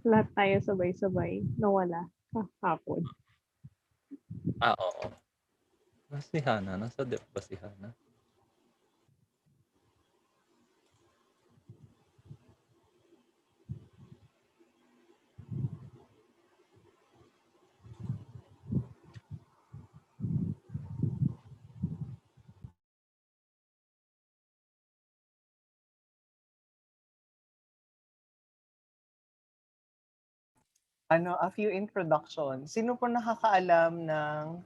Lahat tayo sabay-sabay nawala hapon. Oo. Si Hana, nasa dep ba si Hana? A few introductions. Sino po nakakaalam ng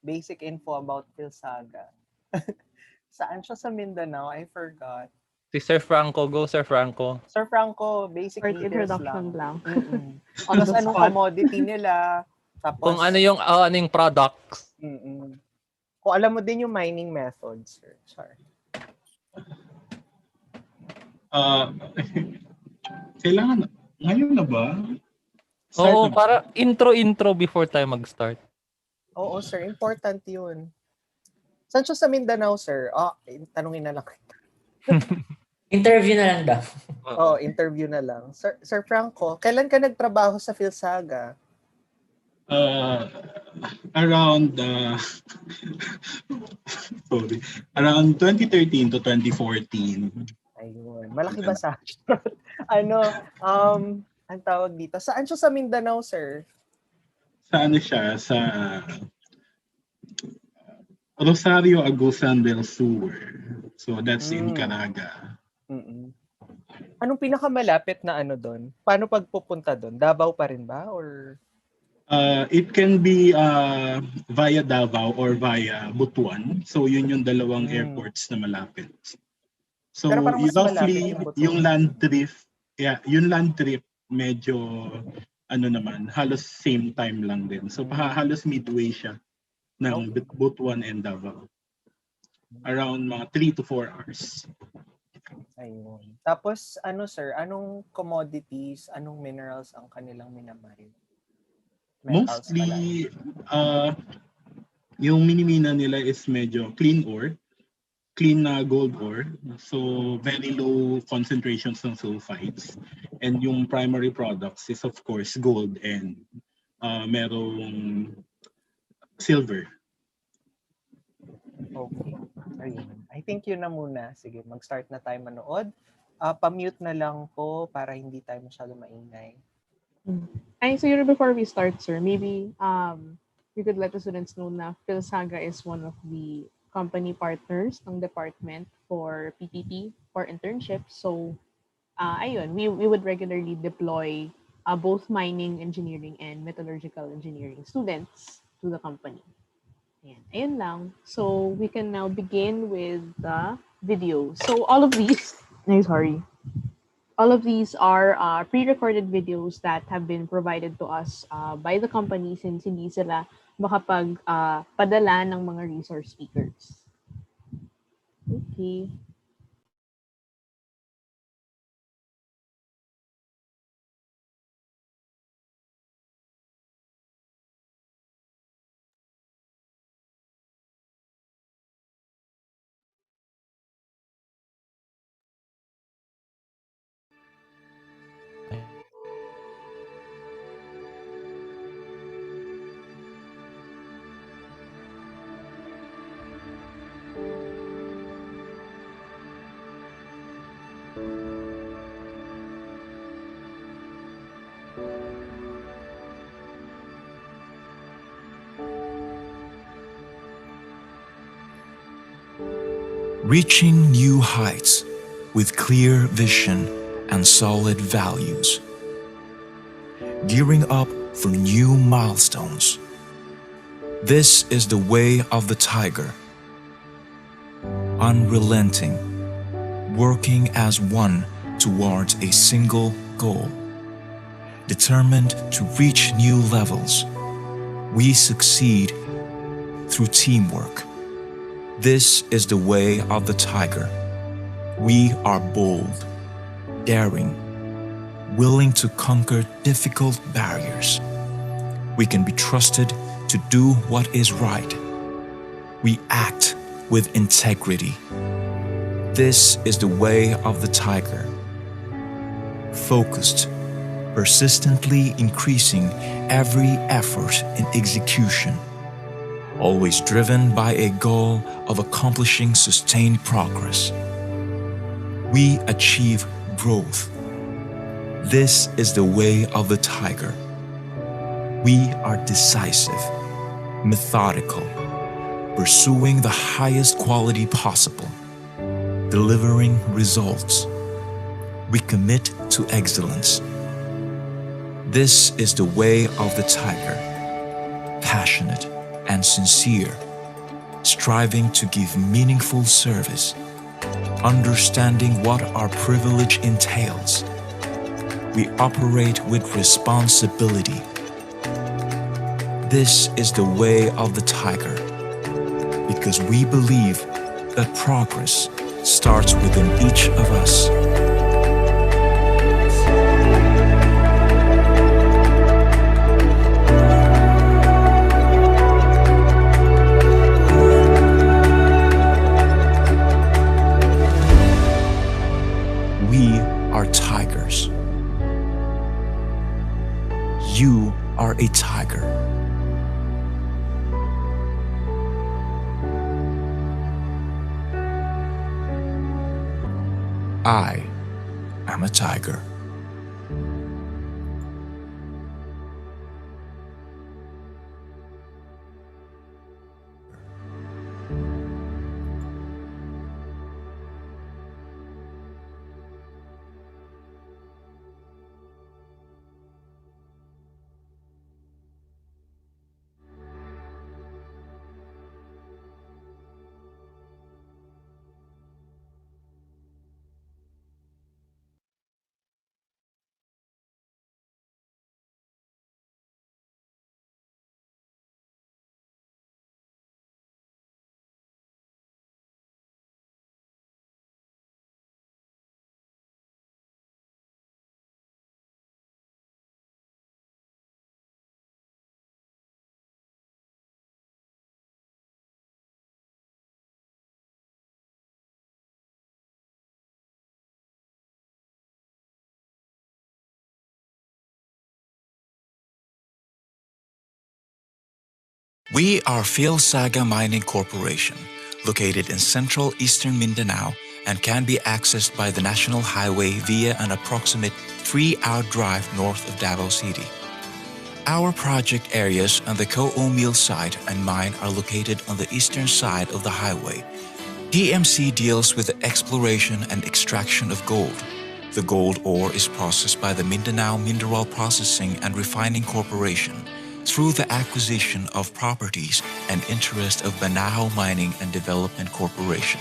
basic info about Philsaga? Saan siya sa Mindanao? I forgot. Si Sir Franco, go Sir Franco. Sir Franco, basic Short details introduction lang. On Tapos anong commodity nila? Tapos, Kung ano yung products. Kung alam mo din yung mining methods, sir. Sorry. Kailangan, ngayon na ba? Oo, para intro before tayo mag-start. Oo, sir. Important yun. Saan siya sa Mindanao, sir? Tanungin na lang. Interview na lang daw. Interview na lang. Sir Franco, kailan ka nagtrabaho sa Philsaga? Around around 2013 to 2014. Ayun. Malaki ba sa ang tawag dito? Saan siya sa Mindanao, sir? Sa ano siya? Sa Rosario Agusan del Sur. So that's in Caraga. Anong pinakamalapit na doon? Paano pagpupunta doon? Davao pa rin ba? Or It can be via Davao or via Butuan. So yun yung dalawang airports na malapit. So roughly yung land trip, yung land trip medyo halos same time lang din. So halos midway siya ng Butuan and Davao. Around mga 3 to 4 hours. Ayun. Tapos sir, anong commodities, anong minerals ang kanilang minamine? Mostly yung minimina nila is medyo clean ore, clean na gold ore. So very low concentrations ng sulfides. And yung primary products is of course gold and merong silver. Okay. Ayun. I think yun na muna. Sige, mag-start na tayo manood. Pa-mute na lang po para hindi tayo masyado maingay. So before we start, sir, maybe you could let the students know na Philsaga is one of the company partners ng department for PPP, for internships. So, we would regularly deploy both mining engineering and metallurgical engineering students to the company. Ayun lang. So, we can now begin with the video. So, all of these are pre-recorded videos that have been provided to us by the company since hindi sila makapag-padala ng mga resource speakers. Okay. Reaching new heights with clear vision and solid values. Gearing up for new milestones. This is the way of the tiger. Unrelenting, working as one towards a single goal. Determined to reach new levels. We succeed through teamwork. This is the way of the tiger. We are bold, daring, willing to conquer difficult barriers. We can be trusted to do what is right. We act with integrity. This is the way of the tiger. Focused, persistently increasing every effort in execution, always driven by a goal of accomplishing sustained progress. We achieve growth. This is the way of the tiger. We are decisive, methodical, pursuing the highest quality possible, delivering results. We commit to excellence. This is the way of the tiger, passionate and sincere, striving to give meaningful service, understanding what our privilege entails. We operate with responsibility. This is the way of the tiger, because we believe that progress starts within each of us. We are tigers. You are a tiger. I am a tiger. We are Philsaga Mining Corporation, located in central eastern Mindanao and can be accessed by the National Highway via an approximate 3-hour drive north of Davao City. Our project areas on the Co'o Mill site and mine are located on the eastern side of the highway. PMC deals with the exploration and extraction of gold. The gold ore is processed by the Mindanao Mineral Processing and Refining Corporation through the acquisition of properties and interest of Banahaw Mining and Development Corporation.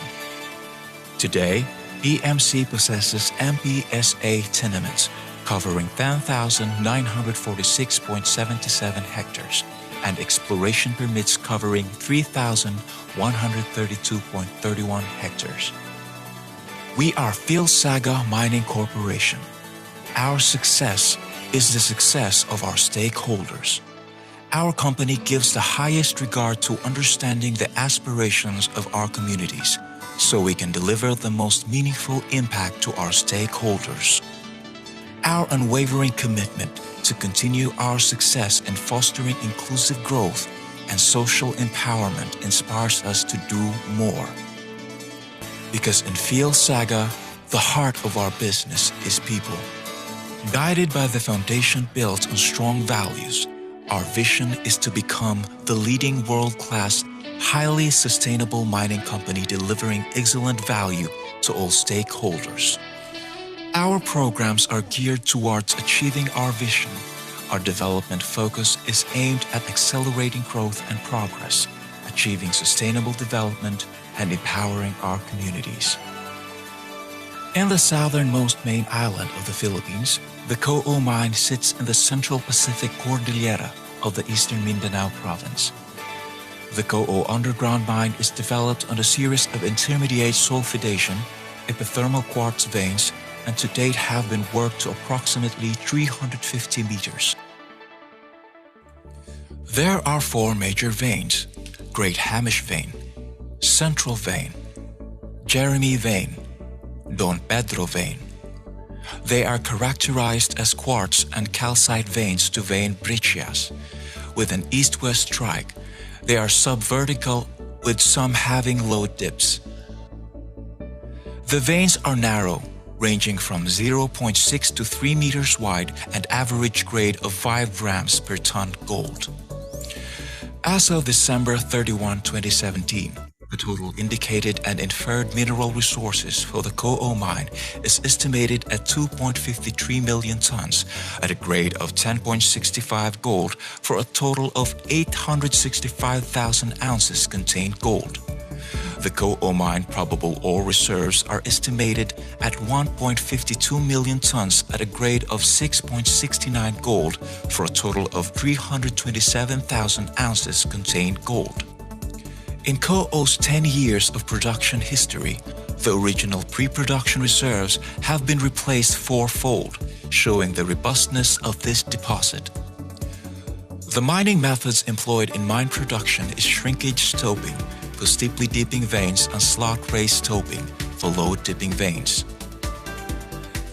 Today, PMC possesses MPSA tenements covering 10,946.77 hectares and exploration permits covering 3,132.31 hectares. We are Philsaga Mining Corporation. Our success is the success of our stakeholders. Our company gives the highest regard to understanding the aspirations of our communities so we can deliver the most meaningful impact to our stakeholders. Our unwavering commitment to continue our success in fostering inclusive growth and social empowerment inspires us to do more. Because in Philsaga, the heart of our business is people. Guided by the foundation built on strong values, our vision is to become the leading world-class, highly sustainable mining company delivering excellent value to all stakeholders. Our programs are geared towards achieving our vision. Our development focus is aimed at accelerating growth and progress, achieving sustainable development, and empowering our communities. In the southernmost main island of the Philippines, the Co'o mine sits in the Central Pacific Cordillera of the Eastern Mindanao province. The Co'o underground mine is developed on a series of intermediate sulfidation, epithermal quartz veins, and to date have been worked to approximately 350 meters. There are 4 major veins: Great Hamish Vein, Central Vein, Jeremy Vein, Don Pedro Vein, They are characterized as quartz and calcite veins to vein breccias. With an east-west strike, they are subvertical with some having low dips. The veins are narrow, ranging from 0.6 to 3 meters wide and average grade of 5 grams per ton gold. As of December 31, 2017, the total indicated and inferred mineral resources for the Ko'o mine is estimated at 2.53 million tons at a grade of 10.65 gold for a total of 865,000 ounces contained gold. The Ko'o mine probable ore reserves are estimated at 1.52 million tons at a grade of 6.69 gold for a total of 327,000 ounces contained gold. In Ko'o's 10 years of production history, the original pre-production reserves have been replaced fourfold, showing the robustness of this deposit. The mining methods employed in mine production is shrinkage stoping for steeply dipping veins and slot raise stoping for low dipping veins.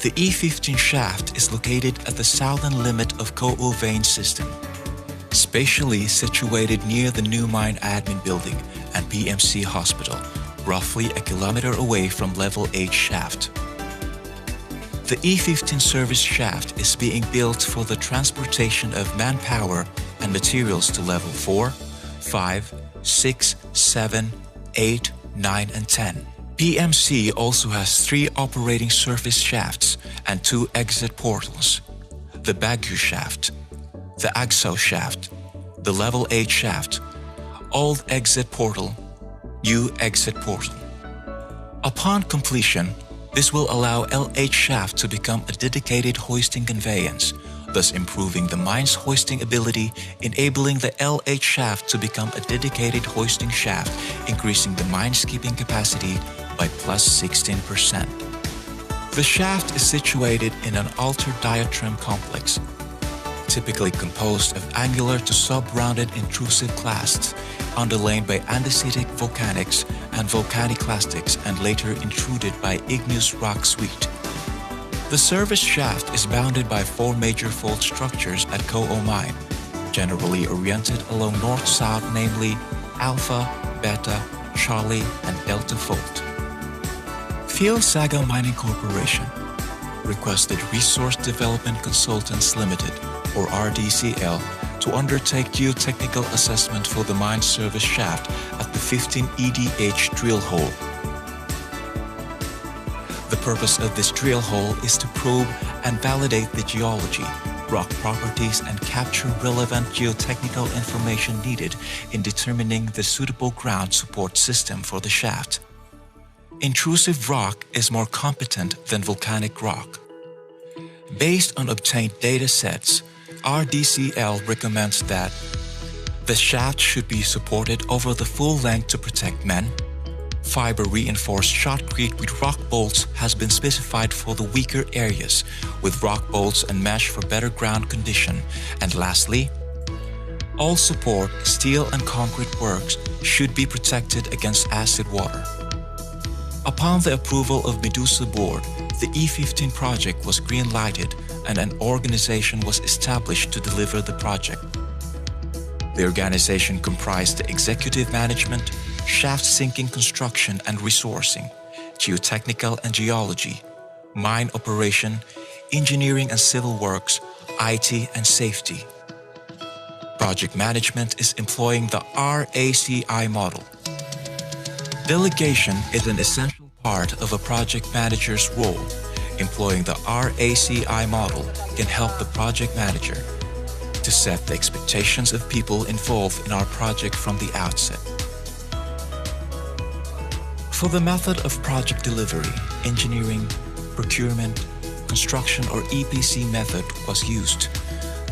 The E15 shaft is located at the southern limit of Ko'o vein system, spatially situated near the new mine admin building and PMC hospital, roughly a kilometer away from level 8 shaft. The E15 service shaft is being built for the transportation of manpower and materials to level 4, 5, 6, 7, 8, 9, and 10. PMC also has 3 operating surface shafts and 2 exit portals: the Baguio shaft, the Agsao shaft, the level 8 shaft, old exit portal, new exit portal. Upon completion, this will allow L8 shaft to become a dedicated hoisting conveyance, thus improving the mine's hoisting ability, enabling the L8 shaft to become a dedicated hoisting shaft, increasing the mine's keeping capacity by plus 16%. The shaft is situated in an altered diatreme complex, typically composed of angular to sub-rounded intrusive clasts, underlain by andesitic volcanics and volcaniclastics and later intruded by igneous rock suite. The service shaft is bounded by 4 major fault structures at Ko'o Mine, generally oriented along north-south, namely Alpha, Beta, Charlie, and Delta fault. Phil Saga Mining Corporation requested Resource Development Consultants Limited, or RDCL, to undertake geotechnical assessment for the mine service shaft at the 15 EDH drill hole. The purpose of this drill hole is to probe and validate the geology, rock properties, and capture relevant geotechnical information needed in determining the suitable ground support system for the shaft. Intrusive rock is more competent than volcanic rock. Based on obtained data sets, RDCL recommends that the shaft should be supported over the full length to protect men. Fiber-reinforced shotcrete with rock bolts has been specified for the weaker areas, with rock bolts and mesh for better ground condition. And lastly, all support, steel and concrete works should be protected against acid water. Upon the approval of Medusa Board, the E15 project was green-lighted and an organization was established to deliver the project. The organization comprised the executive management, shaft sinking construction and resourcing, geotechnical and geology, mine operation, engineering and civil works, IT and safety. Project management is employing the RACI model. Delegation is an essential part of a project manager's role. Employing the RACI model can help the project manager to set the expectations of people involved in our project from the outset. For the method of project delivery, engineering, procurement, construction or EPC method was used.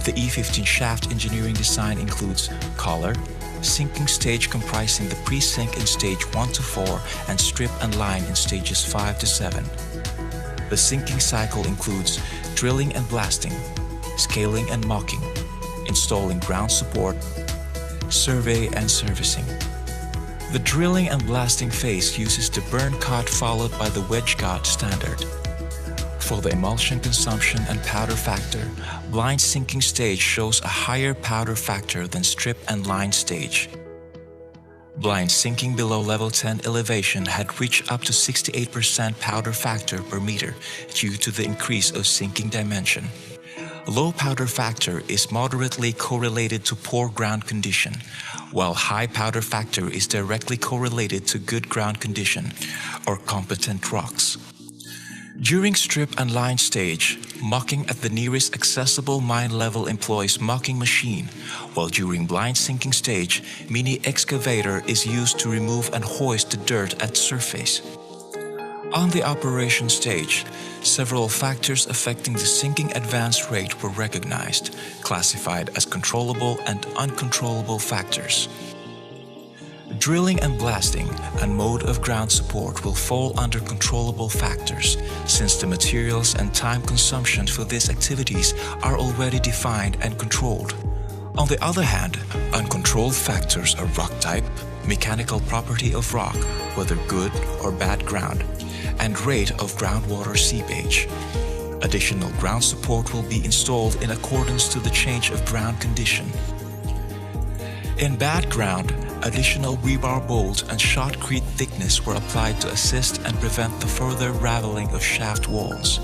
The E15 shaft engineering design includes collar, sinking stage comprising the pre-sink in stage 1 to 4 and strip and line in stages 5 to 7. The sinking cycle includes drilling and blasting, scaling and mocking, installing ground support, survey and servicing. The drilling and blasting phase uses the burn cut followed by the wedge cut standard. For the emulsion consumption and powder factor, blind sinking stage shows a higher powder factor than strip and line stage. Blind sinking below level 10 elevation had reached up to 68% powder factor per meter due to the increase of sinking dimension. Low powder factor is moderately correlated to poor ground condition, while high powder factor is directly correlated to good ground condition or competent rocks. During strip and line stage, mucking at the nearest accessible mine level employs mucking machine, while during blind sinking stage, mini excavator is used to remove and hoist the dirt at surface. On the operation stage, several factors affecting the sinking advance rate were recognized, classified as controllable and uncontrollable factors. Drilling and blasting and mode of ground support will fall under controllable factors, since the materials and time consumption for these activities are already defined and controlled. On the other hand, uncontrolled factors are rock type, mechanical property of rock, whether good or bad ground, and rate of groundwater seepage. Additional ground support will be installed in accordance to the change of ground condition. In bad ground, additional rebar bolt and shotcrete thickness were applied to assist and prevent the further raveling of shaft walls.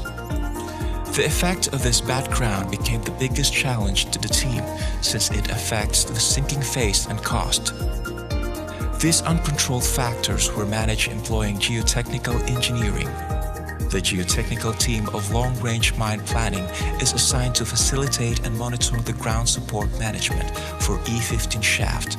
The effect of this bad ground became the biggest challenge to the team, since it affects the sinking phase and cost. These uncontrolled factors were managed employing geotechnical engineering. The geotechnical team of long-range mine planning is assigned to facilitate and monitor the ground support management for E15 shaft.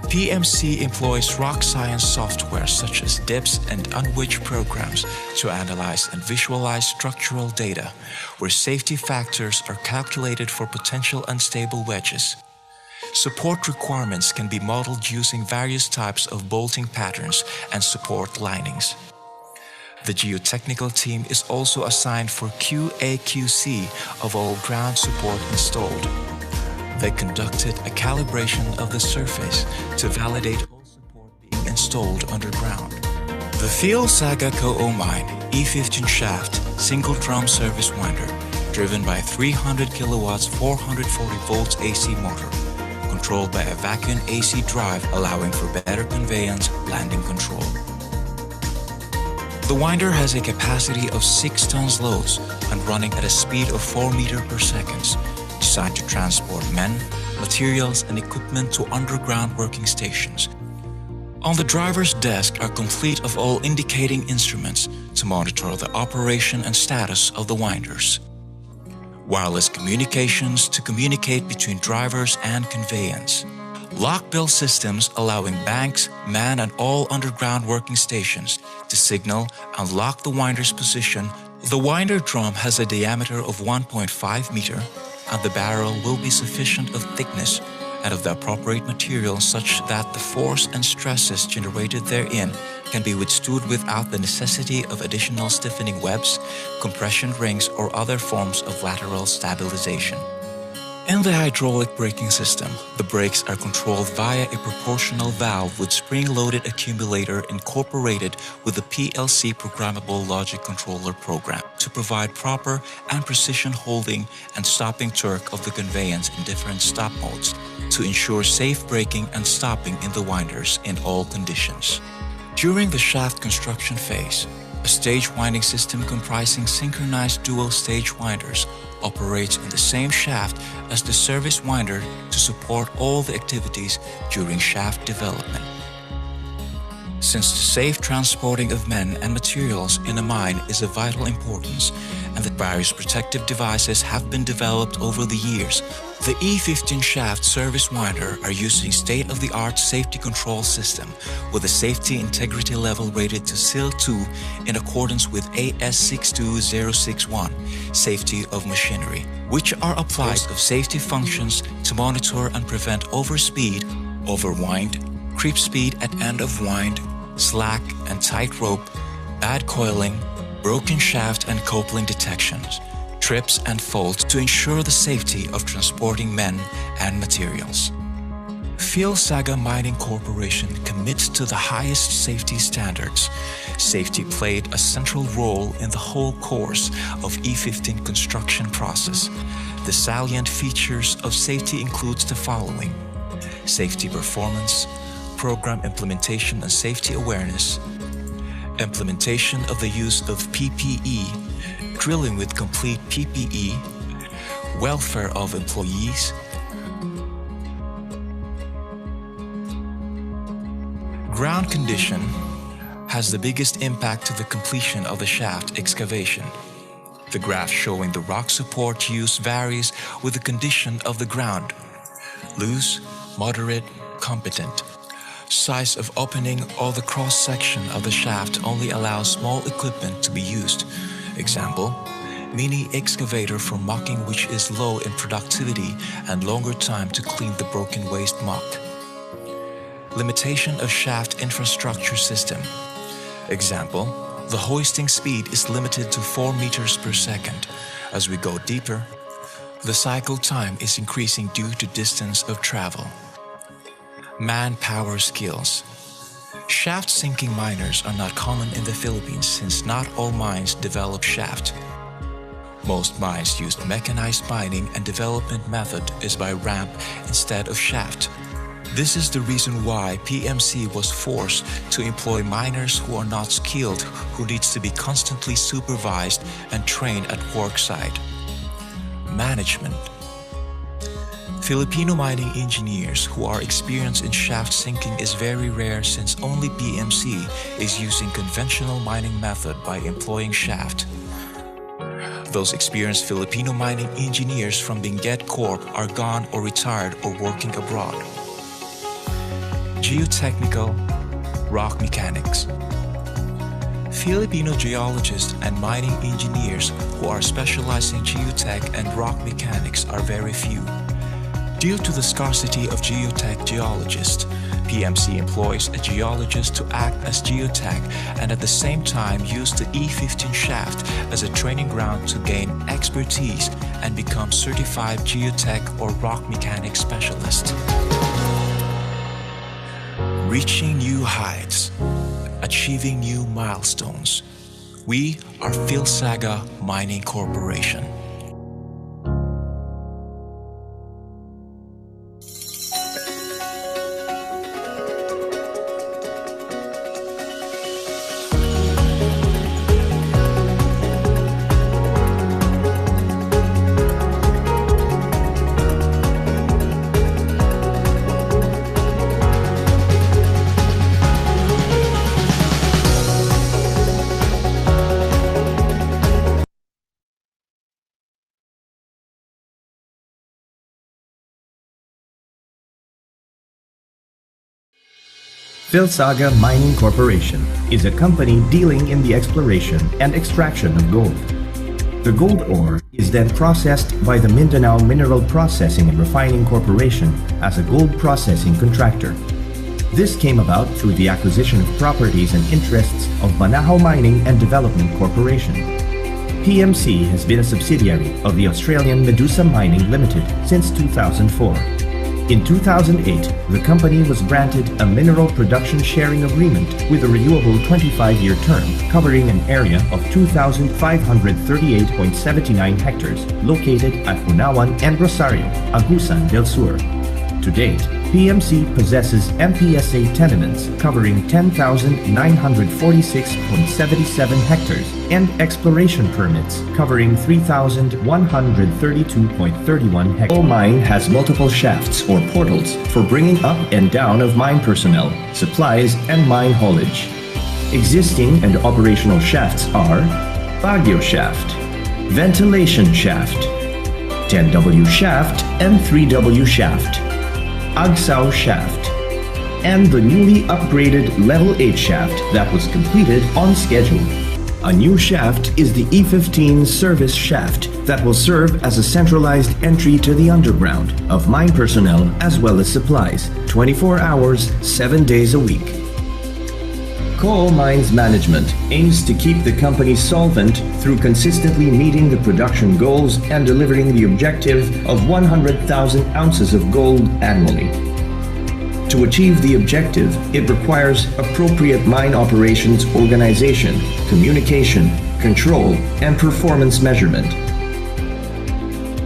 PMC employs rock science software such as DIPS and UNWICH programs to analyze and visualize structural data, where safety factors are calculated for potential unstable wedges. Support requirements can be modeled using various types of bolting patterns and support linings. The geotechnical team is also assigned for QA/QC of all ground support installed. They conducted a calibration of the surface to validate all support being installed underground. The Phil Saga Co-O Mine E15 shaft single drum service winder, driven by 300 kilowatts 440 volts AC motor, controlled by a vacuum AC drive allowing for better conveyance landing control. The winder has a capacity of 6 tons loads and running at a speed of 4 meters per second, designed to transport men, materials, and equipment to underground working stations. On the driver's desk are complete of all indicating instruments to monitor the operation and status of the winders. Wireless communications to communicate between drivers and conveyance. Lock bell systems allowing banks, man, and all underground working stations to signal and lock the winder's position. The winder drum has a diameter of 1.5 meter, and the barrel will be sufficient of thickness and of the appropriate material such that the force and stresses generated therein can be withstood without the necessity of additional stiffening webs, compression rings, or other forms of lateral stabilization. In the hydraulic braking system, the brakes are controlled via a proportional valve with spring-loaded accumulator incorporated with the PLC programmable logic controller program to provide proper and precision holding and stopping torque of the conveyance in different stop modes to ensure safe braking and stopping in the winders in all conditions. During the shaft construction phase, a stage winding system comprising synchronized dual-stage winders operates in the same shaft as the service winder to support all the activities during shaft development. Since the safe transporting of men and materials in a mine is of vital importance and that various protective devices have been developed over the years, the E15 shaft service winder are using state-of-the-art safety control system with a safety integrity level rated to SIL 2 in accordance with AS62061, Safety of Machinery, which are applied of safety functions to monitor and prevent overspeed, overwind, creep speed at end of wind, slack and tight rope, bad coiling, broken shaft and coupling detections, trips and faults to ensure the safety of transporting men and materials. Phil-Saga Mining Corporation commits to the highest safety standards. Safety played a central role in the whole course of E15 construction process. The salient features of safety includes the following: safety performance, program implementation and safety awareness, implementation of the use of PPE, drilling with complete PPE, welfare of employees, ground condition has the biggest impact to the completion of the shaft excavation. The graph showing the rock support use varies with the condition of the ground: loose, moderate, competent. Size of opening or the cross-section of the shaft only allows small equipment to be used. Example, mini excavator for mucking, which is low in productivity and longer time to clean the broken waste muck. Limitation of shaft infrastructure system. Example, the hoisting speed is limited to 4 meters per second. As we go deeper, the cycle time is increasing due to distance of travel. Manpower skills. Shaft sinking miners are not common in the Philippines since not all mines develop shaft. Most mines use mechanized mining and development method is by ramp instead of shaft. This is the reason why PMC was forced to employ miners who are not skilled, who needs to be constantly supervised and trained at work site. Management. Filipino mining engineers who are experienced in shaft sinking is very rare since only PMC is using conventional mining method by employing shaft. Those experienced Filipino mining engineers from Benguet Corp are gone or retired or working abroad. Geotechnical, rock mechanics. Filipino geologists and mining engineers who are specializing in geotech and rock mechanics are very few. Due to the scarcity of geotech geologists, PMC employs a geologist to act as geotech and at the same time use the E15 shaft as a training ground to gain expertise and become certified geotech or rock mechanic specialist. Reaching new heights, achieving new milestones. We are Phil-Saga Mining Corporation. Phil-Saga Mining Corporation is a company dealing in the exploration and extraction of gold. The gold ore is then processed by the Mindanao Mineral Processing and Refining Corporation as a gold processing contractor. This came about through the acquisition of properties and interests of Banahaw Mining and Development Corporation. PMC has been a subsidiary of the Australian Medusa Mining Limited since 2004. In 2008, the company was granted a mineral production sharing agreement with a renewable 25-year term covering an area of 2,538.79 hectares located at Unawan and Rosario, Agusan del Sur. To date, PMC possesses MPSA tenements covering 10,946.77 hectares and exploration permits covering 3,132.31 hectares. The mine has multiple shafts or portals for bringing up and down of mine personnel, supplies, and mine haulage. Existing and operational shafts are Baguio Shaft, Ventilation Shaft, 10W Shaft, and 3W Shaft, Agsao Shaft, and the newly upgraded Level 8 shaft that was completed on schedule. A new shaft is the E15 service shaft that will serve as a centralized entry to the underground of mine personnel as well as supplies, 24 hours, 7 days a week. Coal Mines Management aims to keep the company solvent through consistently meeting the production goals and delivering the objective of 100,000 ounces of gold annually. To achieve the objective, it requires appropriate mine operations organization, communication, control, and performance measurement.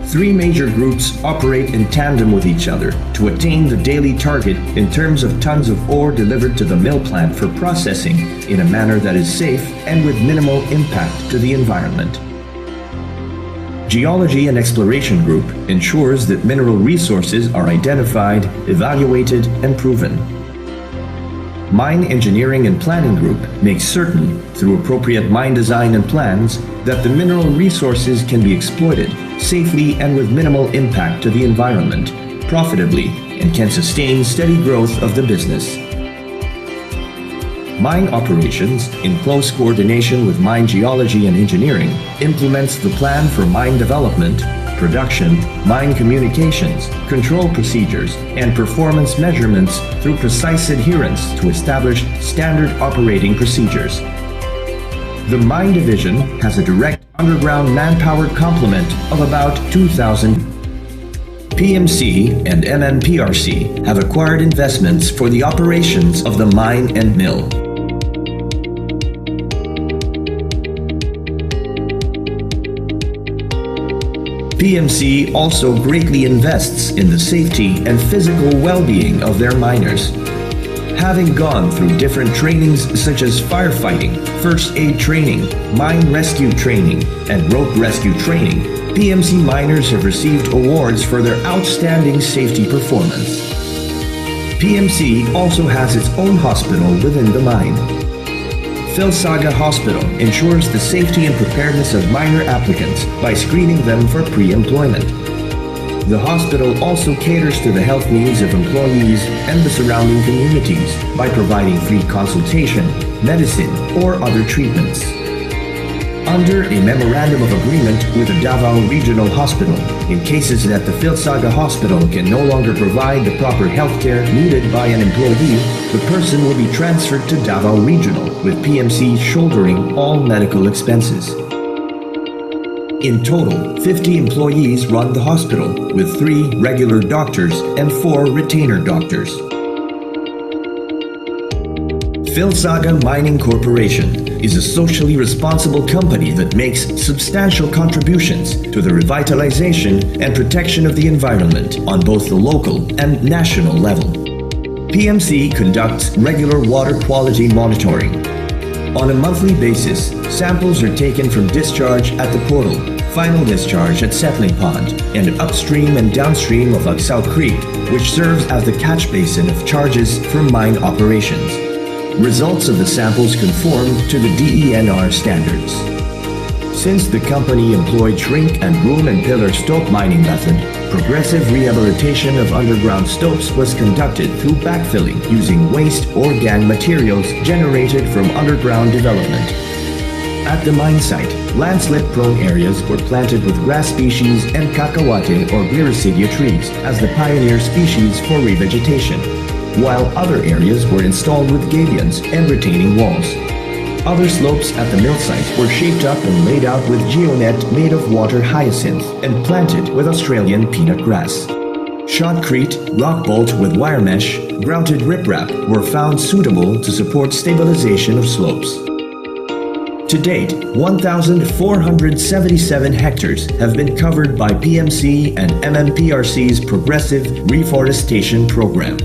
Three major groups operate in tandem with each other to attain the daily target in terms of tons of ore delivered to the mill plant for processing in a manner that is safe and with minimal impact to the environment. Geology and Exploration Group ensures that mineral resources are identified, evaluated, and proven. Mine Engineering and Planning Group makes certain, through appropriate mine design and plans, that the mineral resources can be exploited safely and with minimal impact to the environment, profitably, and can sustain steady growth of the business. Mine Operations, in close coordination with Mine Geology and Engineering, implements the plan for mine development, production, mine communications, control procedures, and performance measurements through precise adherence to established standard operating procedures. The Mine Division has a direct underground manpower complement of about 2,000. PMC and MMPRC have acquired investments for the operations of the mine and mill. PMC also greatly invests in the safety and physical well-being of their miners. Having gone through different trainings such as firefighting, first aid training, mine rescue training, and rope rescue training, PMC miners have received awards for their outstanding safety performance. PMC also has its own hospital within the mine. Philsaga Hospital ensures the safety and preparedness of miner applicants by screening them for pre-employment. The hospital also caters to the health needs of employees and the surrounding communities by providing free consultation, medicine, or other treatments. Under a memorandum of agreement with the Davao Regional Hospital, in cases that the Philsaga Hospital can no longer provide the proper healthcare needed by an employee, the person will be transferred to Davao Regional, with PMC shouldering all medical expenses. In total, 50 employees run the hospital, with 3 regular doctors and 4 retainer doctors. Philsaga Mining Corporation is a socially responsible company that makes substantial contributions to the revitalization and protection of the environment on both the local and national level. PMC conducts regular water quality monitoring. On a monthly basis, samples are taken from discharge at the portal, final discharge at Settling Pond, and upstream and downstream of Agsao Creek, which serves as the catch basin of charges for mine operations. Results of the samples conform to the DENR standards. Since the company employed shrink and room and pillar stope mining method, progressive rehabilitation of underground stopes was conducted through backfilling using waste or gang materials generated from underground development. At the mine site, landslip-prone areas were planted with grass species and cacahuate or gliricidia trees as the pioneer species for revegetation, while other areas were installed with gabions and retaining walls. Other slopes at the mill site were shaped up and laid out with geonet made of water hyacinth and planted with Australian peanut grass. Shotcrete, rock bolt with wire mesh, grouted riprap were found suitable to support stabilization of slopes. To date, 1,477 hectares have been covered by PMC and MMPRC's Progressive Reforestation Program.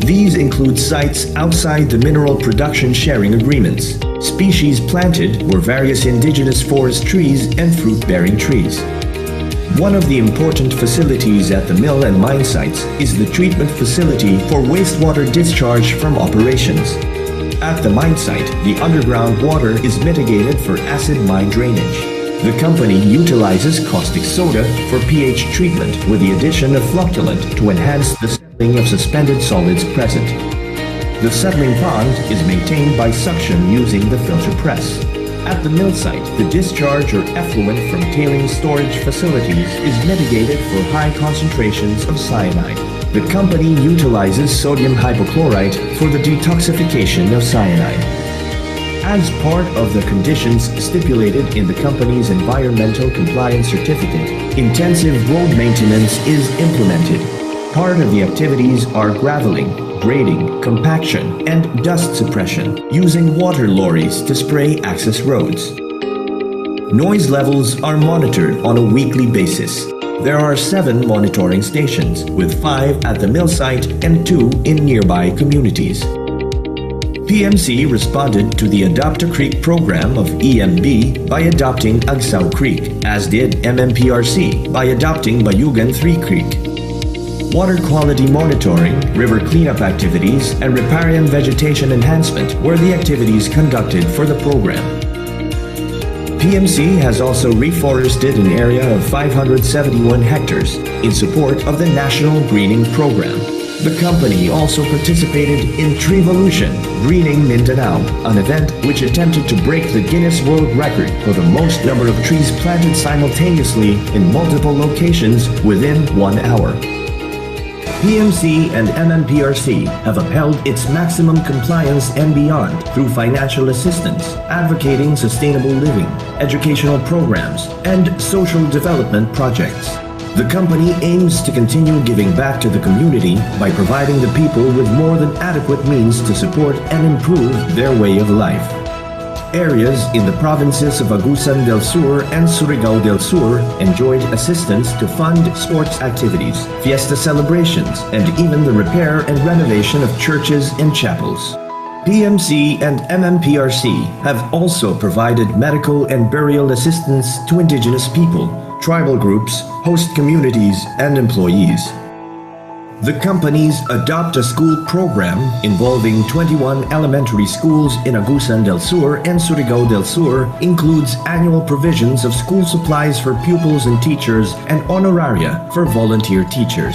These include sites outside the mineral production sharing agreements. Species planted were various indigenous forest trees and fruit-bearing trees. One of the important facilities at the mill and mine sites is the treatment facility for wastewater discharge from operations. At the mine site, the underground water is mitigated for acid mine drainage. The company utilizes caustic soda for pH treatment with the addition of flocculant to enhance the settling of suspended solids present. The settling pond is maintained by suction using the filter press. At the mill site, the discharge or effluent from tailings storage facilities is mitigated for high concentrations of cyanide. The company utilizes sodium hypochlorite for the detoxification of cyanide. As part of the conditions stipulated in the company's environmental compliance certificate, intensive road maintenance is implemented. Part of the activities are graveling, grading, compaction, and dust suppression using water lorries to spray access roads. Noise levels are monitored on a weekly basis. There are 7 monitoring stations, with 5 at the mill site and 2 in nearby communities. PMC responded to the Adopt a Creek program of EMB by adopting Agsao Creek, as did MMPRC by adopting Bayugan 3 Creek. Water quality monitoring, river cleanup activities, and riparian vegetation enhancement were the activities conducted for the program. PMC has also reforested an area of 571 hectares in support of the National Greening Program. The company also participated in Treevolution, Greening Mindanao, an event which attempted to break the Guinness World Record for the most number of trees planted simultaneously in multiple locations within 1 hour. PMC and MMPRC have upheld its maximum compliance and beyond through financial assistance, advocating sustainable living, educational programs, and social development projects. The company aims to continue giving back to the community by providing the people with more than adequate means to support and improve their way of life. Areas in the provinces of Agusan del Sur and Surigao del Sur enjoyed assistance to fund sports activities, fiesta celebrations, and even the repair and renovation of churches and chapels. PMC and MMPRC have also provided medical and burial assistance to indigenous people, tribal groups, host communities, and employees. The company's Adopt a School program, involving 21 elementary schools in Agusan del Sur and Surigao del Sur, includes annual provisions of school supplies for pupils and teachers and honoraria for volunteer teachers.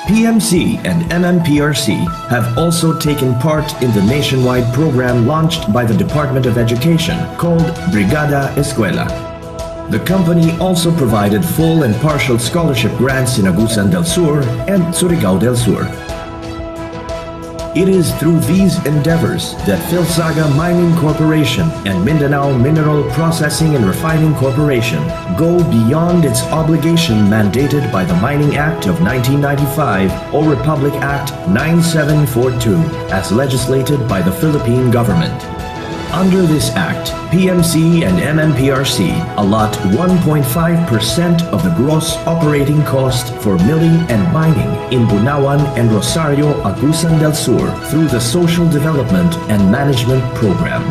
PMC and MMPRC have also taken part in the nationwide program launched by the Department of Education called Brigada Escuela. The company also provided full and partial scholarship grants in Agusan del Sur and Surigao del Sur. It is through these endeavors that Philsaga Mining Corporation and Mindanao Mineral Processing and Refining Corporation go beyond its obligation mandated by the Mining Act of 1995 or Republic Act 9742 as legislated by the Philippine government. Under this act, PMC and MMPRC allot 1.5% of the gross operating cost for milling and mining in Bunawan and Rosario, Agusan del Sur through the Social Development and Management Program.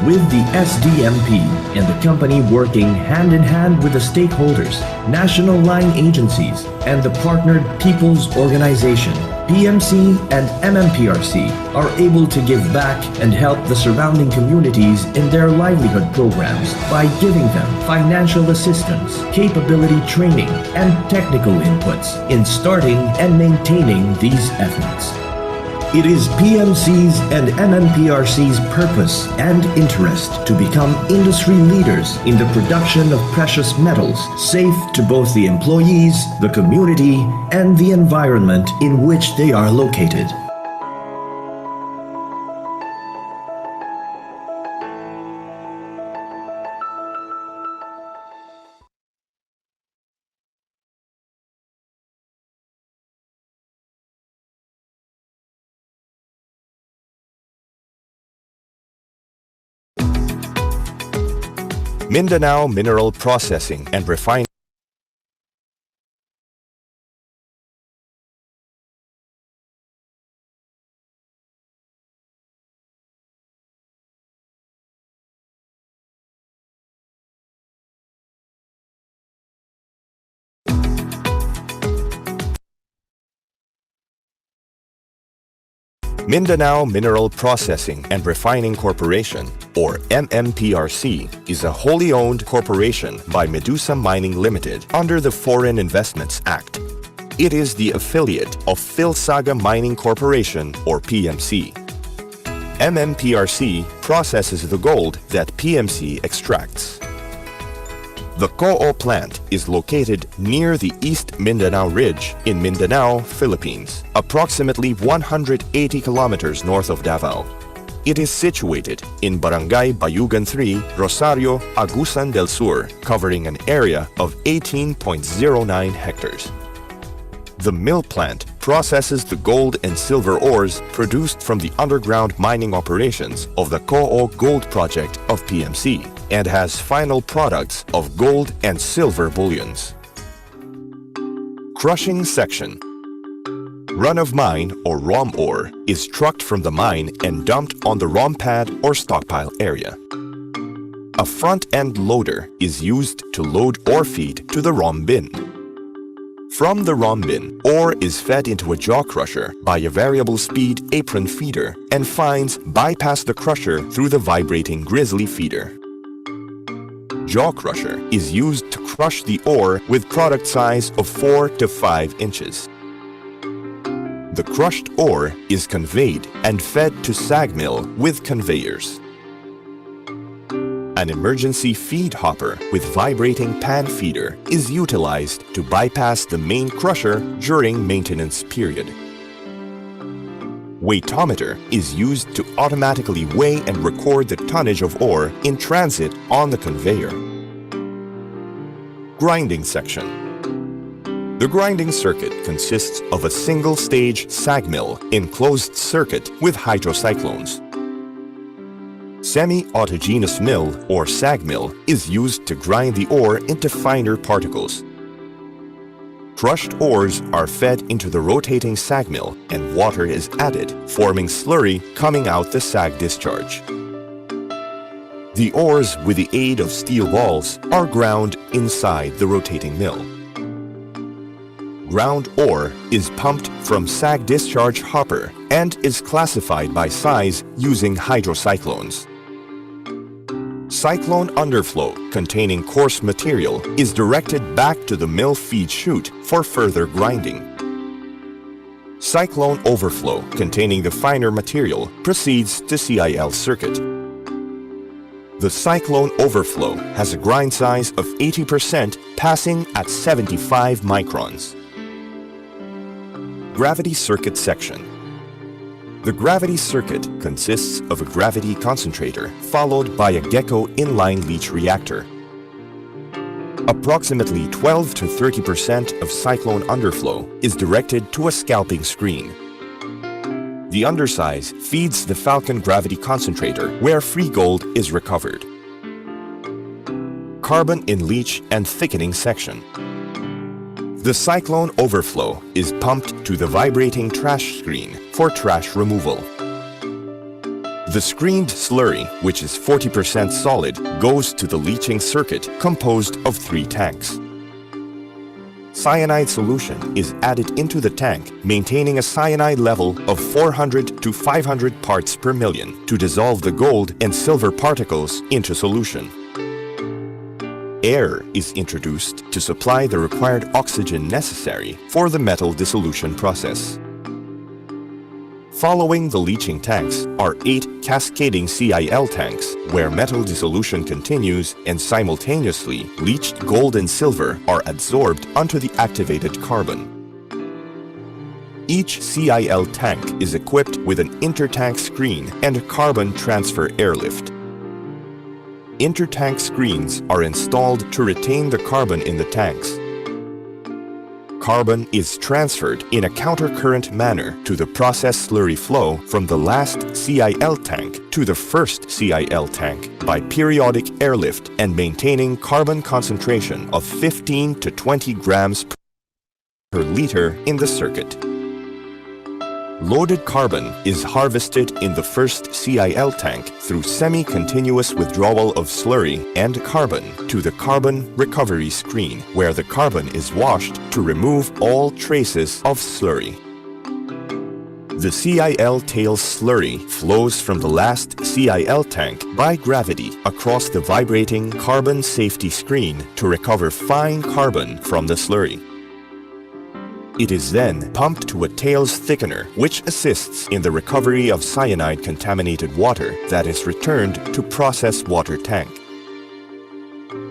With the SDMP and the company working hand in hand with the stakeholders, national line agencies, and the partnered people's organization, PMC and MMPRC are able to give back and help the surrounding communities in their livelihood programs by giving them financial assistance, capability training, and technical inputs in starting and maintaining these efforts. It is PMC's and MMPRC's purpose and interest to become industry leaders in the production of precious metals, safe to both the employees, the community, and the environment in which they are located. Mindanao Mineral Processing and Refining. Mindanao Mineral Processing and Refining Corporation, or MMPRC, is a wholly owned corporation by Medusa Mining Limited under the Foreign Investments Act. It is the affiliate of Philsaga Mining Corporation, or PMC. MMPRC processes the gold that PMC extracts. The Co'o plant is located near the East Mindanao Ridge in Mindanao, Philippines, approximately 180 kilometers north of Davao. It is situated in Barangay Bayugan 3, Rosario, Agusan del Sur, covering an area of 18.09 hectares. The mill plant processes the gold and silver ores produced from the underground mining operations of the Ko'o Gold Project of PMC and has final products of gold and silver bullions. Crushing section. Run-of-mine or ROM ore is trucked from the mine and dumped on the ROM pad or stockpile area. A front-end loader is used to load ore feed to the ROM bin. From the ROM bin, ore is fed into a jaw crusher by a variable speed apron feeder, and fines bypass the crusher through the vibrating grizzly feeder. Jaw crusher is used to crush the ore with product size of 4 to 5 inches. The crushed ore is conveyed and fed to SAG mill with conveyors. An emergency feed hopper with vibrating pan feeder is utilized to bypass the main crusher during maintenance period. Weightometer is used to automatically weigh and record the tonnage of ore in transit on the conveyor. Grinding section. The grinding circuit consists of a single-stage SAG mill in closed circuit with hydrocyclones. Semi-autogenous mill or SAG mill is used to grind the ore into finer particles. Crushed ores are fed into the rotating SAG mill and water is added, forming slurry coming out the SAG discharge. The ores, with the aid of steel balls, are ground inside the rotating mill. Ground ore is pumped from SAG discharge hopper and is classified by size using hydrocyclones. Cyclone underflow containing coarse material is directed back to the mill feed chute for further grinding. Cyclone overflow containing the finer material proceeds to CIL circuit. The cyclone overflow has a grind size of 80%, passing at 75 microns. Gravity circuit section. The gravity circuit consists of a gravity concentrator followed by a Gecko inline leach reactor. Approximately 12 to 30% of cyclone underflow is directed to a scalping screen. The undersize feeds the Falcon gravity concentrator where free gold is recovered. Carbon in leach and thickening section. The cyclone overflow is pumped to the vibrating trash screen for trash removal. The screened slurry, which is 40% solid, goes to the leaching circuit composed of 3 tanks. Cyanide solution is added into the tank, maintaining a cyanide level of 400 to 500 parts per million to dissolve the gold and silver particles into solution. Air is introduced to supply the required oxygen necessary for the metal dissolution process. Following the leaching tanks are 8 cascading CIL tanks where metal dissolution continues and simultaneously leached gold and silver are adsorbed onto the activated carbon. Each CIL tank is equipped with an intertank screen and a carbon transfer airlift. Intertank screens are installed to retain the carbon in the tanks. Carbon is transferred in a countercurrent manner to the process slurry flow from the last CIL tank to the first CIL tank by periodic airlift and maintaining carbon concentration of 15 to 20 grams per liter in the circuit. Loaded carbon is harvested in the first CIL tank through semi-continuous withdrawal of slurry and carbon to the carbon recovery screen, where the carbon is washed to remove all traces of slurry. The CIL tail slurry flows from the last CIL tank by gravity across the vibrating carbon safety screen to recover fine carbon from the slurry. It is then pumped to a tails thickener, which assists in the recovery of cyanide-contaminated water that is returned to process water tank.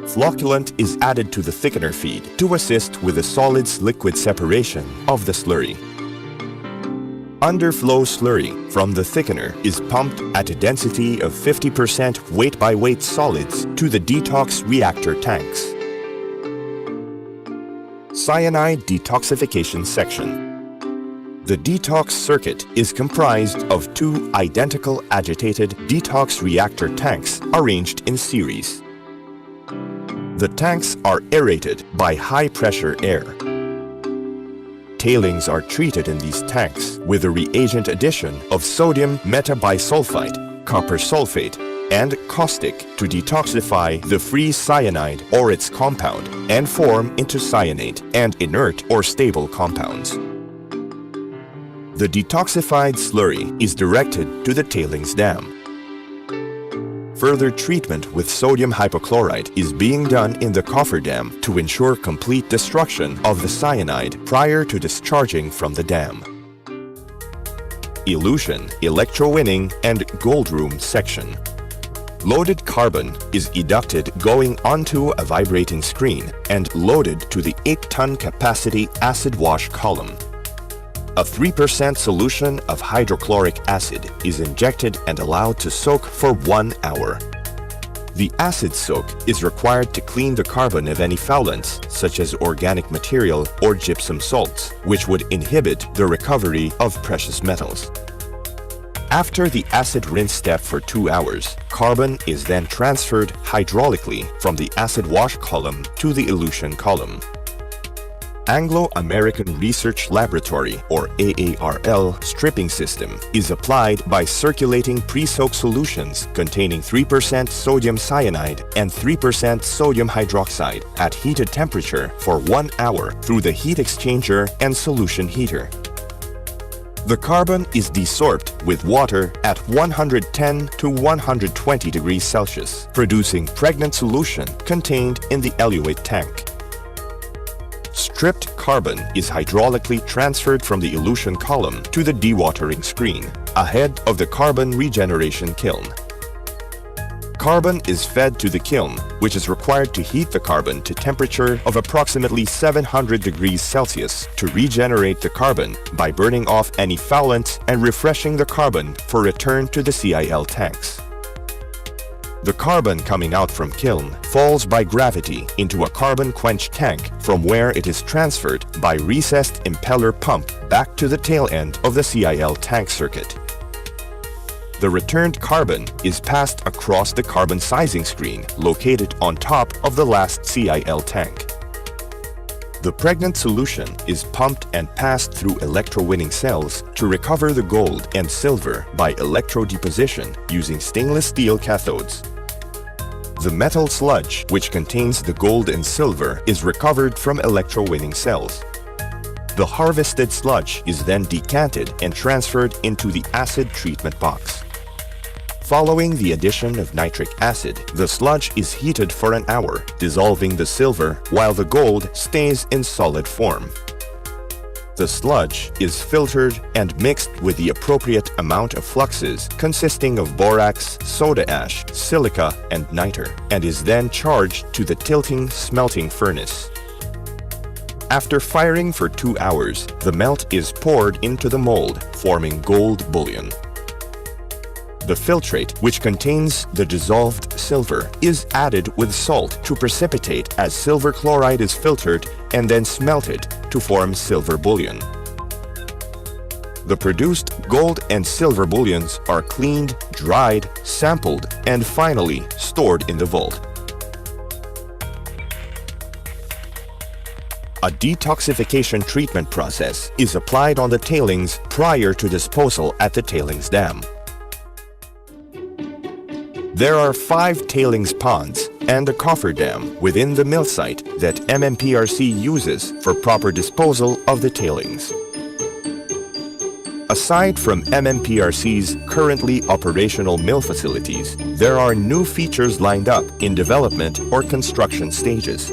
Flocculant is added to the thickener feed to assist with the solids-liquid separation of the slurry. Underflow slurry from the thickener is pumped at a density of 50% weight-by-weight solids to the detox reactor tanks. Cyanide detoxification section. The detox circuit is comprised of two identical agitated detox reactor tanks arranged in series. The tanks are aerated by high-pressure air. Tailings are treated in these tanks with the reagent addition of sodium metabisulfite, copper sulfate, and caustic to detoxify the free cyanide or its compound and form into cyanate and inert or stable compounds. The detoxified slurry is directed to the tailings dam. Further treatment with sodium hypochlorite is being done in the cofferdam to ensure complete destruction of the cyanide prior to discharging from the dam. Elution, electrowinning, and gold room section. Loaded carbon is educted going onto a vibrating screen and loaded to the 8-ton capacity acid wash column. A 3% solution of hydrochloric acid is injected and allowed to soak for 1 hour. The acid soak is required to clean the carbon of any foulants, such as organic material or gypsum salts, which would inhibit the recovery of precious metals. After the acid rinse step for 2 hours, carbon is then transferred hydraulically from the acid wash column to the elution column. Anglo-American Research Laboratory, or AARL, stripping system is applied by circulating pre-soak solutions containing 3% sodium cyanide and 3% sodium hydroxide at heated temperature for 1 hour through the heat exchanger and solution heater. The carbon is desorbed with water at 110 to 120 degrees Celsius, producing pregnant solution contained in the eluate tank. Stripped carbon is hydraulically transferred from the elution column to the dewatering screen, ahead of the carbon regeneration kiln. Carbon is fed to the kiln, which is required to heat the carbon to temperature of approximately 700 degrees Celsius to regenerate the carbon by burning off any foulants and refreshing the carbon for return to the CIL tanks. The carbon coming out from kiln falls by gravity into a carbon quench tank from where it is transferred by recessed impeller pump back to the tail end of the CIL tank circuit. The returned carbon is passed across the carbon sizing screen located on top of the last CIL tank. The pregnant solution is pumped and passed through electrowinning cells to recover the gold and silver by electrodeposition using stainless steel cathodes. The metal sludge, which contains the gold and silver, is recovered from electrowinning cells. The harvested sludge is then decanted and transferred into the acid treatment box. Following the addition of nitric acid, the sludge is heated for an hour, dissolving the silver while the gold stays in solid form. The sludge is filtered and mixed with the appropriate amount of fluxes consisting of borax, soda ash, silica, and niter, and is then charged to the tilting smelting furnace. After firing for 2 hours, the melt is poured into the mold, forming gold bullion. The filtrate, which contains the dissolved silver, is added with salt to precipitate as silver chloride is filtered and then smelted to form silver bullion. The produced gold and silver bullions are cleaned, dried, sampled, and finally stored in the vault. A detoxification treatment process is applied on the tailings prior to disposal at the tailings dam. There are 5 tailings ponds and a cofferdam within the mill site that MMPRC uses for proper disposal of the tailings. Aside from MMPRC's currently operational mill facilities, there are new features lined up in development or construction stages.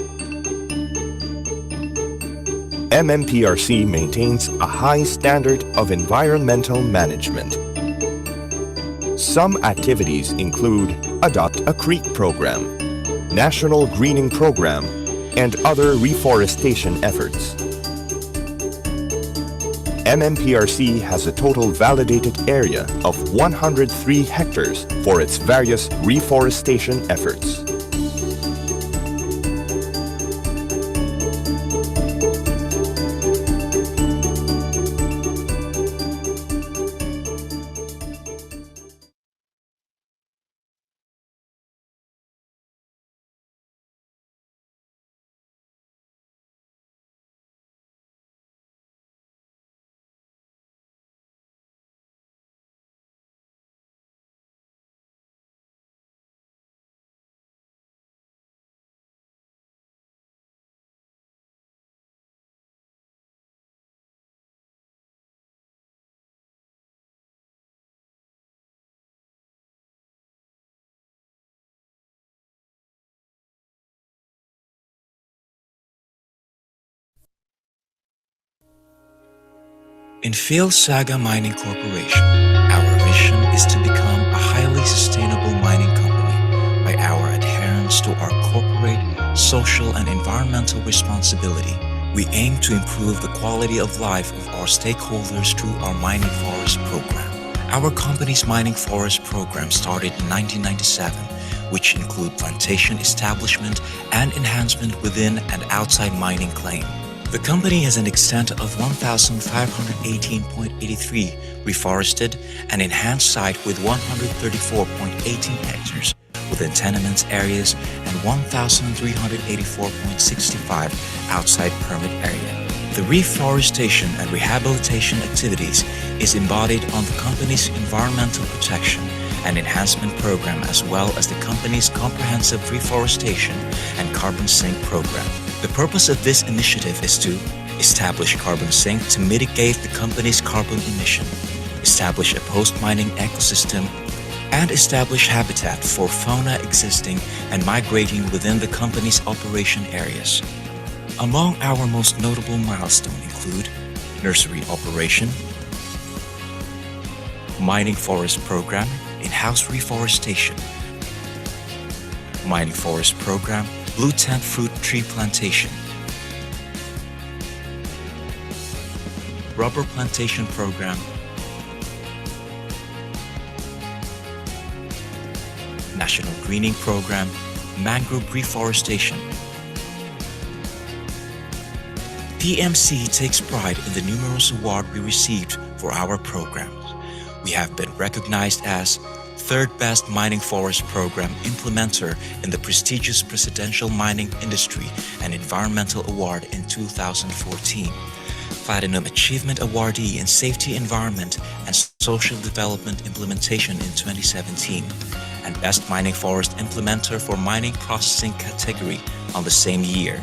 MMPRC maintains a high standard of environmental management. Some activities include Adopt a Creek program, National Greening Program, and other reforestation efforts. MMPRC has a total validated area of 103 hectares for its various reforestation efforts. In Phil Saga Mining Corporation, our mission is to become a highly sustainable mining company by our adherence to our corporate, social, and environmental responsibility. We aim to improve the quality of life of our stakeholders through our mining forest program. Our company's mining forest program started in 1997, which include plantation establishment and enhancement within and outside mining claim. The company has an extent of 1,518.83 reforested and enhanced site with 134.18 hectares within tenements areas and 1,384.65 outside permit area. The reforestation and rehabilitation activities is embodied on the company's environmental protection and enhancement program as well as the company's comprehensive reforestation and carbon sink program. The purpose of this initiative is to establish carbon sink to mitigate the company's carbon emission, establish a post-mining ecosystem, and establish habitat for fauna existing and migrating within the company's operation areas. Among our most notable milestones include nursery operation, mining forest program, in-house reforestation, mining forest program, blue tent fruit tree plantation, rubber plantation program, national greening program, mangrove reforestation. PMC takes pride in the numerous awards we received for our programs. We have been recognized as third best mining forest program implementer in the prestigious Presidential Mining Industry and Environmental Award in 2014, Platinum Achievement Awardee in Safety Environment and Social Development Implementation in 2017, and Best Mining Forest Implementer for Mining Processing category on the same year.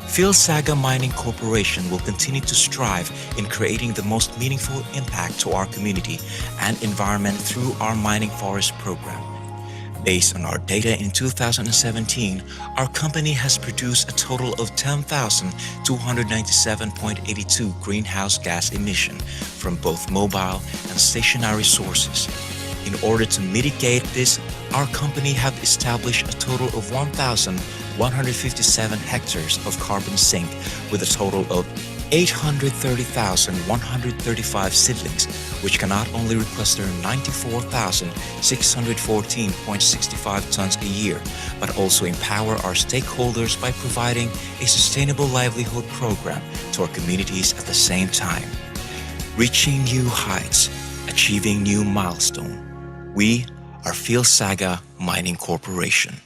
Phil Saga Mining Corporation will continue to strive in creating the most meaningful impact to our community and environment through our mining forest program. Based on our data in 2017, our company has produced a total of 10,297.82 greenhouse gas emission from both mobile and stationary sources. In order to mitigate this, our company have established a total of 1,157 hectares of carbon sink with a total of 830,135 seedlings, which can not only requester 94,614.65 tons a year, but also empower our stakeholders by providing a sustainable livelihood program to our communities at the same time. Reaching new heights, achieving new milestone. We are Phil Saga Mining Corporation.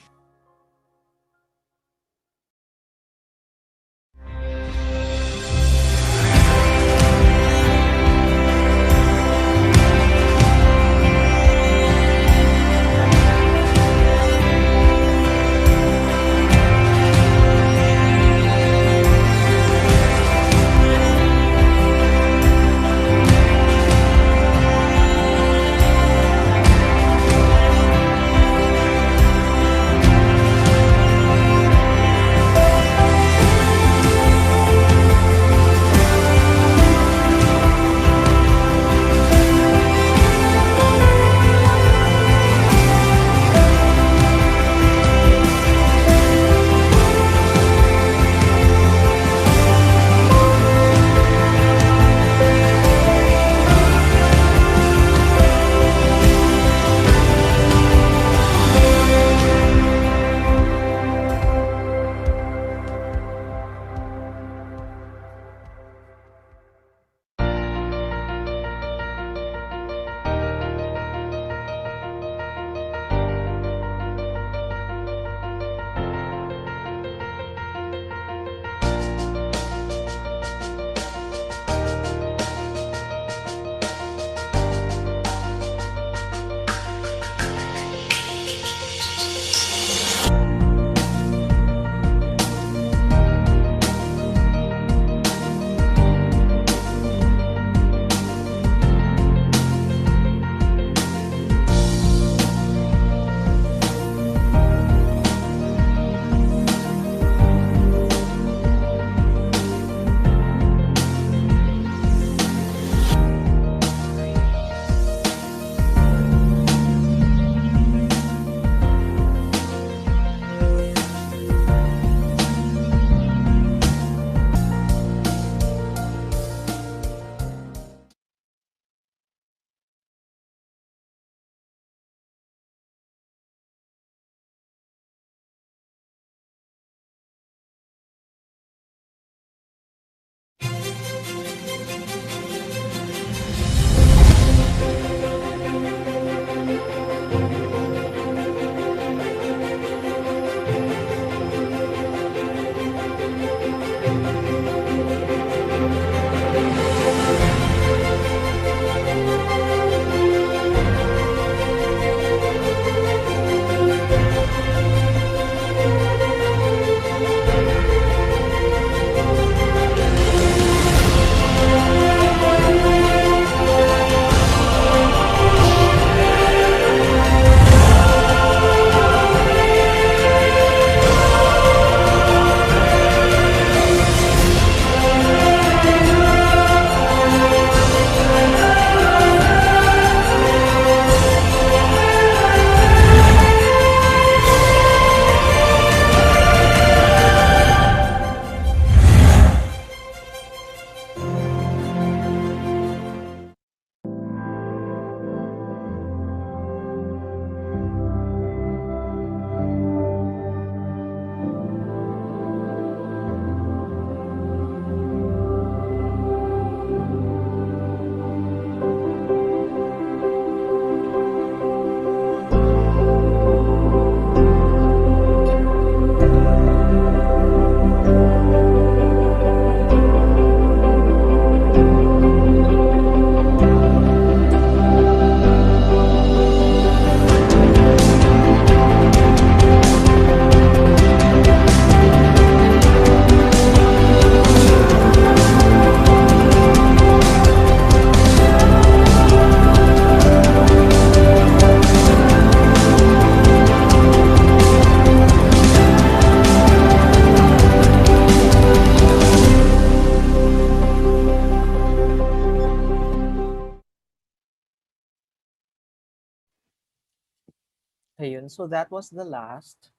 Ayun, so that was the last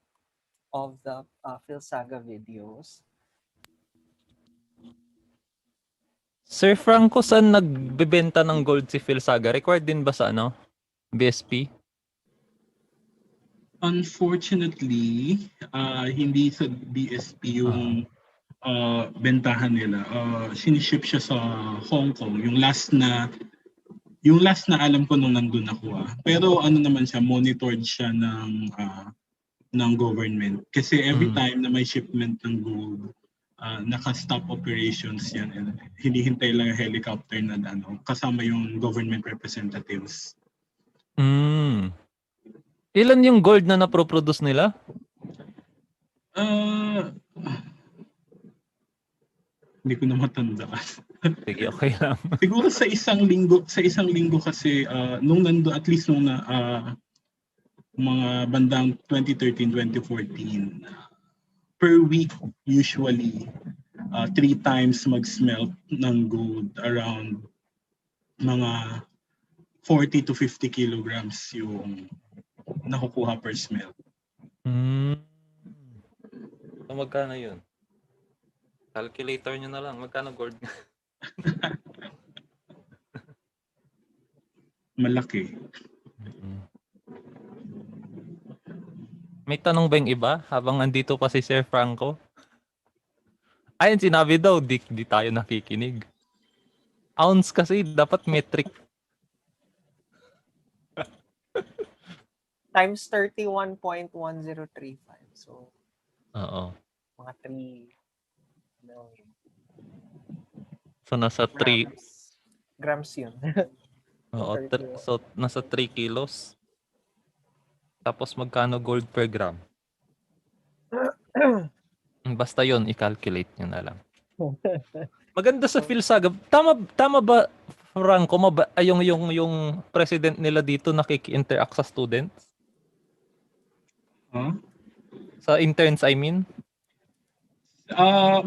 of the PhilSaga videos. Sir Franco, saan nagbebenta ng gold si PhilSaga? Required din ba sa ano? BSP? Unfortunately, hindi sa BSP yung bentahan nila. Siniship siya sa Hong Kong. Yung last na alam ko nung nandun ako. Pero ano naman siya, monitored siya ng government. Kasi every time na may shipment ng gold, naka-stop operations yan. And hinihintay lang yung helicopter na kasama yung government representatives. Ilan yung gold na naproproduce nila? Hindi ko na matandaan. Sige, okay lang. Siguro sa isang linggo kasi nung at least nung mga bandang 2013, 2014, per week usually 3 times mag-smelt ng gold, around mga 40 to 50 kilograms yung nakukuha per smelt. So magkano yun? Calculator nyo na lang. Magkano gold? Malaki. May tanong ba yung iba habang andito pa si Sir Franco? Ayun, sinabi daw, di tayo nakikinig. Ounce kasi, dapat metric. Times 31.1035. So, Oo. mga 3 million. So, nasa 3. Grams yun. Oo, so nasa 3 kilos. Tapos magkano gold per gram? Basta yon, i-calculate nyo na lang. Maganda sa PhilSaga. Tama ba, Franco, yung president nila dito nakiki-interact sa students? Huh? Sa interns, I mean?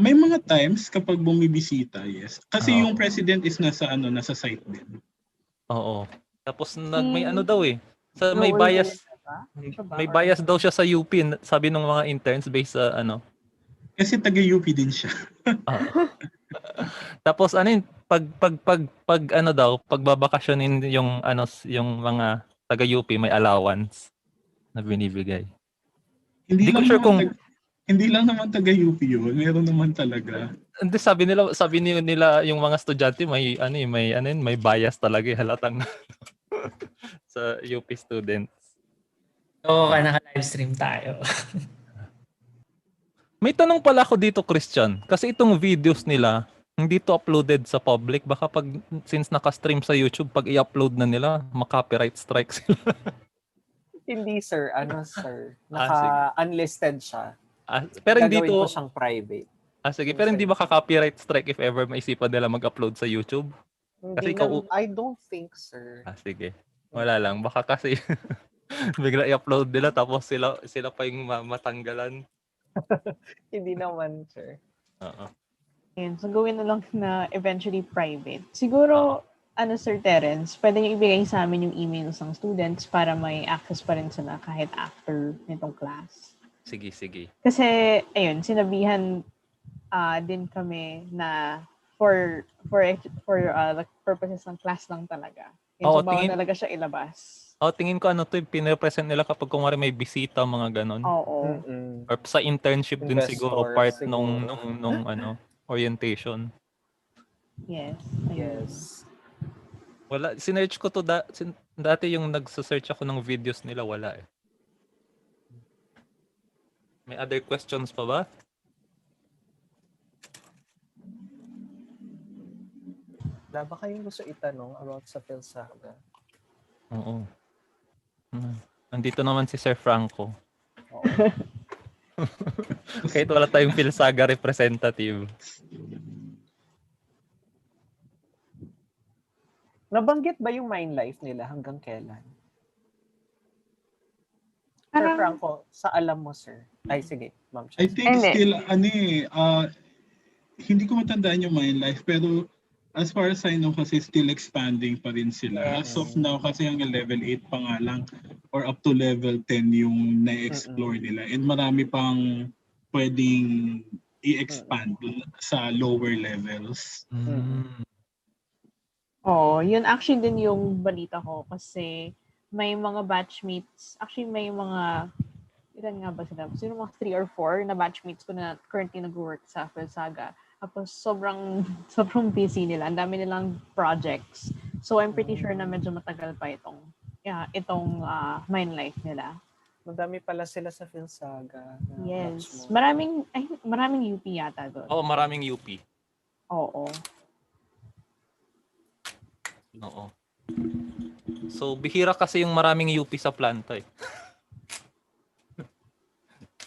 May mga times kapag bumibisita, yes. Kasi yung president is nasa site din. Oo. Tapos may ano daw eh. May bias. May bias daw siya sa UP, sabi ng mga interns based sa ano. Kasi taga-UP din siya. Tapos ano yun, pag ano daw, pagbabakasyonin yung mga taga-UP may allowance na binibigay. Hindi lang naman taga-UP yun, meron naman talaga. Hindi, sabi nila yung mga estudyante may bias talaga, halatang sa UP students. Oo, naka-livestream tayo. May tanong pala ako dito, Christian. Kasi itong videos nila, hindi to uploaded sa public. Baka since naka-stream sa YouTube, pag i-upload na nila, maka-copyright strike sila. Hindi, sir. Sir? Naka-unlisted siya. Pero hindi Gagawin to... ko siyang private. Sige. Pero hindi maka-copyright strike if ever maisipan nila mag-upload sa YouTube? Kasi I don't think, sir. Sige. Wala lang. Baka kasi... bigla i-upload nila tapos sila pa yung matanggalan. Hindi naman, sir. Yun, so gawin na lang na eventually private. Siguro, Sir Terence, pwede niyo ibigay sa amin yung emails ng students para may access pa rin sila kahit after nitong class. Sige. Kasi, ayun, sinabihan din kami na for the purposes ng class lang talaga. Yun, so bawal talaga siya ilabas. Tingin ko pinapresent nila kapag kumari may bisita, mga ganon. Oo. Or sa internship din siguro, part nung orientation. Yes. Yes. Wala, sinearch ko to dati yung nagsa-search ako ng videos nila, wala eh. May other questions pa ba? Wala ba kayong gusto itanong about sa PhilSaga? Oo. Nandito naman si Sir Franco. Kahit wala tayong PhilSaga representative. Nabanggit ba yung mine life nila hanggang kailan? Sir Franco, sa alam mo, sir. Ay, sige, ma'am. I think still, hindi ko matandaan yung mine life, pero As far as I know kasi still expanding pa rin sila. As of now kasi hanggang level 8 pa nga lang or up to level 10 yung na-explore nila. And marami pang pwedeng i-expand dun sa lower levels. Oh, yun actually din yung balita ko kasi may mga batchmates, actually may mga, ilan nga ba sila? Sino mga 3 or 4 na batchmates ko na currently nag-work sa Felsaga. Tapos sobrang busy nila. Ang dami nilang projects. So I'm pretty sure na medyo matagal pa itong mine life nila. Madami pala sila sa Felsaga. Yes. Maraming UP yata doon. Oo, maraming UP. Oo. Oo. So, bihira kasi yung maraming UP sa planta eh.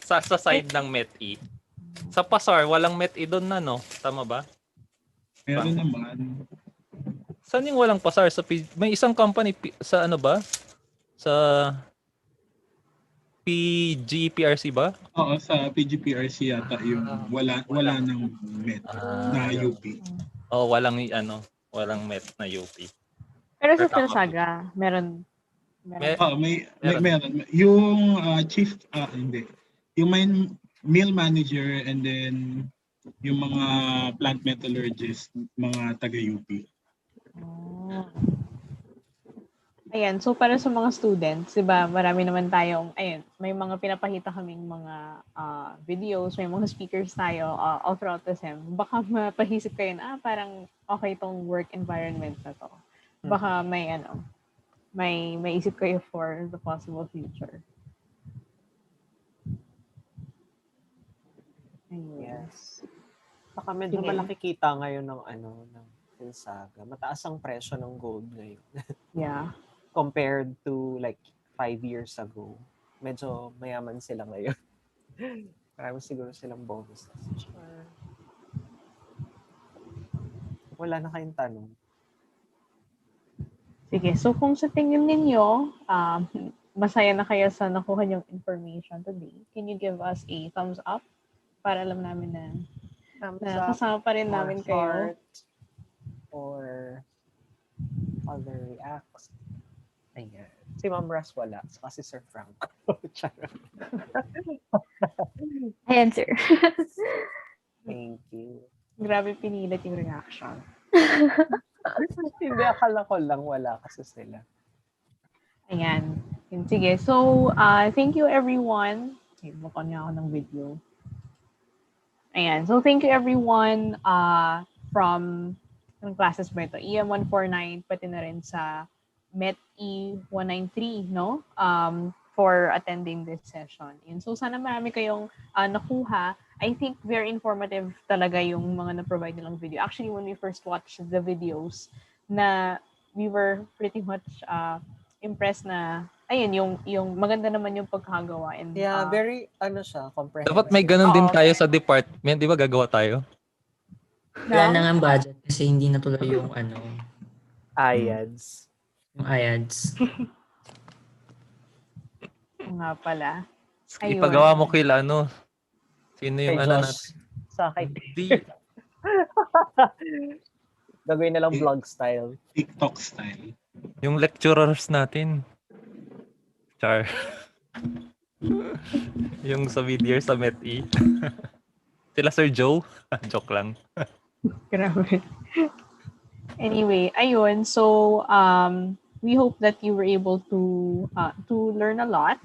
sa side ng MET-E. Sa Pasar, walang MET-E doon na, no? Tama ba? Meron naman. Saan yung walang Pasar? May isang company sa ano ba? Sa PGPRC ba? Oo, sa PGPRC yata yung wala nang MET na UP. Oo, walang MET na UP. Pero sa Felsaga, meron. Meron. Yung hindi. Yung mill manager and then yung mga plant metallurgist, mga taga-UP. Oh. Ayan, so para sa mga students, 'di ba, marami naman tayong, may mga pinapakita kaming mga videos, may mga speakers tayo all throughout the SEM. Baka mapahisip kayo na, parang okay tong work environment na to. Baka may isip kayo for the possible future. Yes. Baka medyo malaki kita ngayon ng ng Felsaga. Mataas ang presyo ng gold ngayon. Yeah. Compared to like 5 years ago. Medyo mayaman sila ngayon. Marami siguro silang bonuses. Sure. Wala na kayong tanong. Sige, so kung sa tingin ninyo, masaya na kayo sa nakuha niyong information today, can you give us a thumbs up para alam namin na kasama pa rin namin kayo? Or other reacts. Ayan. Si Ma'am Ras wala. Saka si Sir Frank. Ayan, sir. Thank you. Grabe pinilit yung reaction. Hindi, akala ko lang wala kasi sila. Ayan. Sige. So, thank you everyone. Bukon nga ako ng video. Ayan. So, thank you everyone from anong classes ba ito? EM149, pati na rin sa MET-E193, no? For attending this session. And so, sana marami kayong nakuha. I think very informative talaga yung mga na-provide nilang video. Actually, when we first watched the videos, we were pretty much impressed na, ayun, yung maganda naman yung pagkagawa. And, very, comprehensive. Dapat may ganun din tayo sa department. Di ba gagawa tayo? Wala na nga budget kasi hindi natuloy yung IADS. Yung IADS. nga pala. Ayun. Ipagawa mo kila sino yung natin? Sa akin. Gagawin na lang vlog style. TikTok style. Yung lecturers natin. Char. Yung sa video sa MET-E. Sila Sir Joe. Joke lang. Grabe. Anyway, ayun. So, we hope that you were able to learn a lot.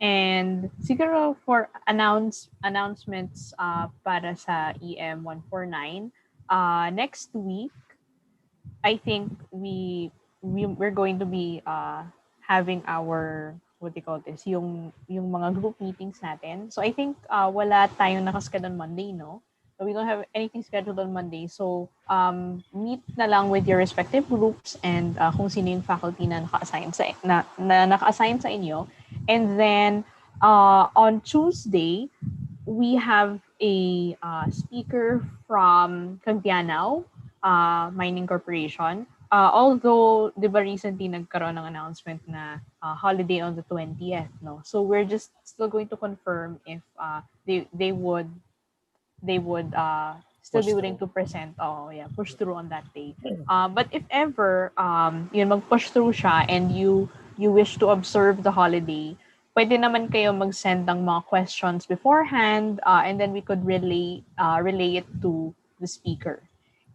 And siguro for announcements para sa EM149, next week, I think we're going to be having our, what do you call this, yung mga group meetings natin. So I think wala tayong nakaschedule on Monday, no? So we don't have anything scheduled on Monday. So meet na lang with your respective groups and kung sino yung faculty na naka-assign sa inyo. And then on Tuesday, we have a speaker from Cagdianao Mining Corporation. Although, di ba recently nagkaroon ng announcement na holiday on the 20th, no? So we're just still going to confirm if they would still Push be willing through. to present. Oh, yeah, push through on that day. But if ever, yun, mag-push through siya and you wish to observe the holiday, pwede naman kayo mag-send ng mga questions beforehand and then we could relay it to the speaker.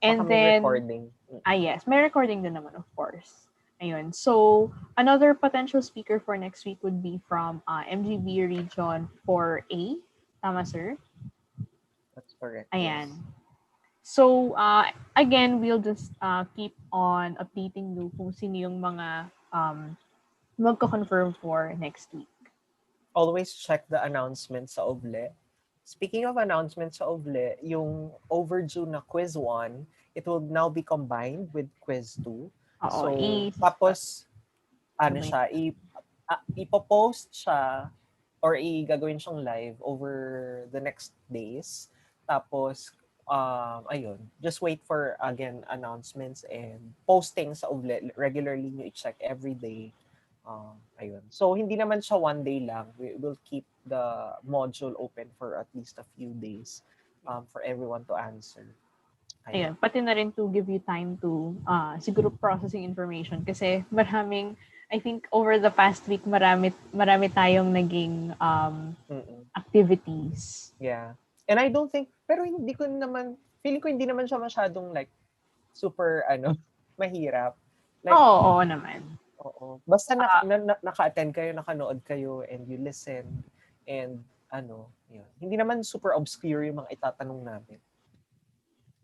And Baka may then, recording. yes, may recording din naman, of course. Ayun. So, another potential speaker for next week would be from MGB Region 4A. Tama, sir? That's correct. Ayan. Yes. So, again, we'll just keep on updating you kung sino yung mga magko-confirm for next week. Always check the announcement sa OVLE. Speaking of announcements sa OVLE, yung overdue na quiz 1, it will now be combined with quiz 2. Oo, So, tapos, siya, ipopost siya or gagawin siyang live over the next days. Tapos, ayun, just wait for, again, announcements and posting sa OVLE. Regularly nyo i-check every day. Ayun. So, hindi naman siya one day lang. We will keep the module open for at least a few days for everyone to answer. Ayun. Pati na rin to give you time to siguro processing information kasi maraming, I think over the past week, marami tayong naging activities. Yeah. And I don't think, pero hindi ko naman, feeling ko hindi naman siya masyadong like super, mahirap. Like, Oo naman. Oo. Basta naka-attend kayo, nakanood kayo, and you listen, and yun. Hindi naman super obscure yung mga itatanong namin.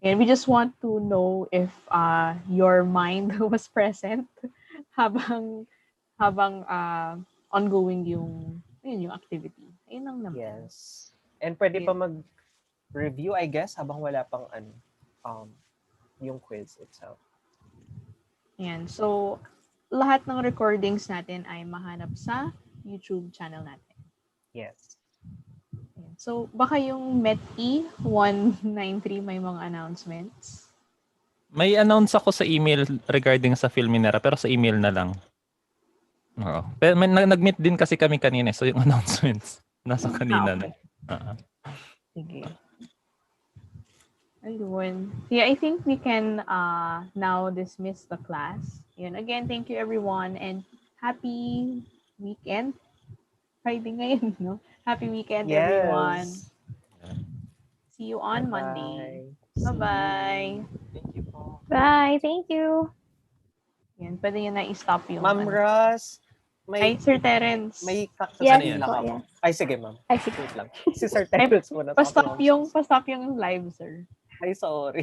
And we just want to know if your mind was present habang ongoing yung activity. Ayun lang naman. Yes. And pwede pa mag-review, I guess, habang wala pang yung quiz itself. Yan. So, lahat ng recordings natin ay mahanap sa YouTube channel natin. Yes. Yan. So, baka yung METE 193 may mga announcements? May announce ako sa email regarding sa Filminera pero sa email na lang. Oo. Pero nag-meet din kasi kami kanina so yung announcements nasa kanina okay. na. Sige. Ayun. Yeah, I think we can now dismiss the class. Yun. Again, thank you everyone and happy weekend. Friday ngayon, no? Happy weekend, everyone. See you on Monday. Bye-bye. Thank you po. Bye. Thank you. Yan, pwede nyo na i-stop yung... Ma'am Ras, Ay, Sir Terence. May Yes, lang ako. Ay, sige ma'am. Ay, sige. Wait lang. Si Sir Terence muna. Pa-stop yung live, sir. Ay, sorry.